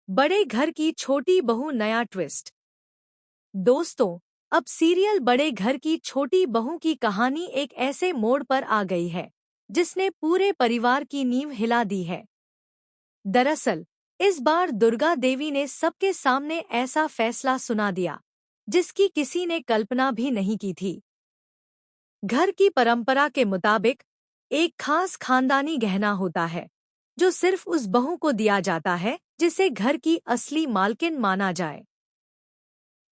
बड़े घर की छोटी बहू नया ट्विस्ट। दोस्तों, अब सीरियल बड़े घर की छोटी बहू की कहानी एक ऐसे मोड़ पर आ गई है जिसने पूरे परिवार की नींव हिला दी है। दरअसल इस बार दुर्गा देवी ने सबके सामने ऐसा फैसला सुना दिया जिसकी किसी ने कल्पना भी नहीं की थी। घर की परंपरा के मुताबिक एक खास खानदानी गहना होता है जो सिर्फ उस बहू को दिया जाता है जिसे घर की असली मालकिन माना जाए।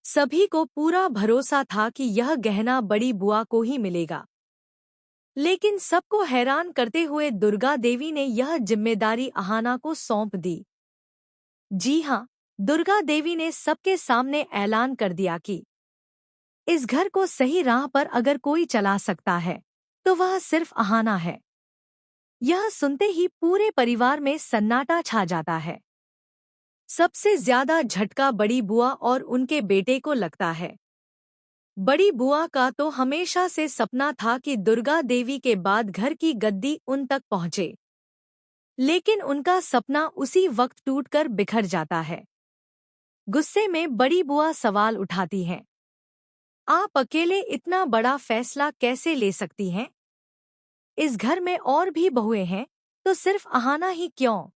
सभी को पूरा भरोसा था कि यह गहना बड़ी बुआ को ही मिलेगा, लेकिन सबको हैरान करते हुए दुर्गा देवी ने यह जिम्मेदारी अहाना को सौंप दी। जी हाँ, दुर्गा देवी ने सबके सामने ऐलान कर दिया कि इस घर को सही राह पर अगर कोई चला सकता है तो वह सिर्फ अहाना है। यह सुनते ही पूरे परिवार में सन्नाटा छा जाता है। सबसे ज्यादा झटका बड़ी बुआ और उनके बेटे को लगता है। बड़ी बुआ का तो हमेशा से सपना था कि दुर्गा देवी के बाद घर की गद्दी उन तक पहुंचे, लेकिन उनका सपना उसी वक्त टूटकर बिखर जाता है। गुस्से में बड़ी बुआ सवाल उठाती हैं, आप अकेले इतना बड़ा फैसला कैसे ले सकती हैं? इस घर में और भी बहुएं हैं, तो सिर्फ अहाना ही क्यों?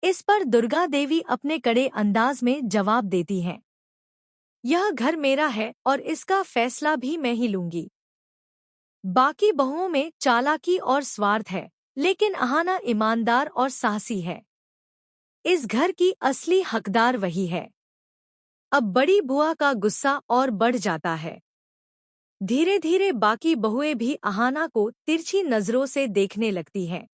इस पर दुर्गा देवी अपने कड़े अंदाज में जवाब देती हैं, यह घर मेरा है और इसका फैसला भी मैं ही लूंगी। बाकी बहुओं में चालाकी और स्वार्थ है, लेकिन अहाना ईमानदार और साहसी है। इस घर की असली हकदार वही है। अब बड़ी बुआ का गुस्सा और बढ़ जाता है। धीरे धीरे बाकी बहुएं भी अहाना को तिरछी नजरों से देखने लगती हैं।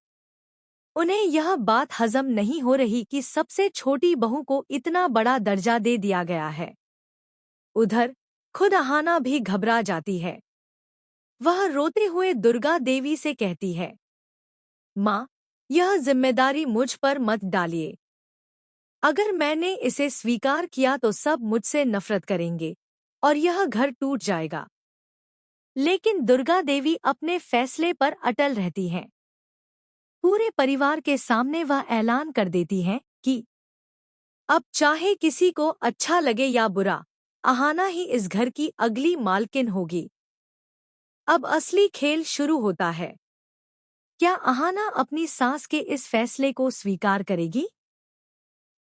उन्हें यह बात हजम नहीं हो रही कि सबसे छोटी बहू को इतना बड़ा दर्जा दे दिया गया है। उधर खुद अहाना भी घबरा जाती है। वह रोते हुए दुर्गा देवी से कहती है, माँ, यह जिम्मेदारी मुझ पर मत डालिए। अगर मैंने इसे स्वीकार किया तो सब मुझसे नफरत करेंगे और यह घर टूट जाएगा। लेकिन दुर्गा देवी अपने फैसले पर अटल रहती हैं। पूरे परिवार के सामने वह ऐलान कर देती हैं कि अब चाहे किसी को अच्छा लगे या बुरा, अहाना ही इस घर की अगली मालकिन होगी। अब असली खेल शुरू होता है। क्या अहाना अपनी सास के इस फैसले को स्वीकार करेगी?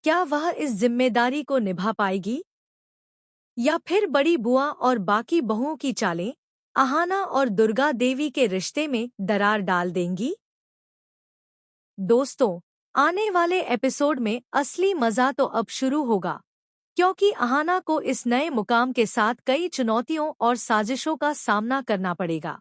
क्या वह इस जिम्मेदारी को निभा पाएगी? या फिर बड़ी बुआ और बाकी बहुओं की चालें अहाना और दुर्गा देवी के रिश्ते में दरार डाल देंगी? दोस्तों, आने वाले एपिसोड में असली मजा तो अब शुरू होगा, क्योंकि अहाना को इस नए मुकाम के साथ कई चुनौतियों और साजिशों का सामना करना पड़ेगा।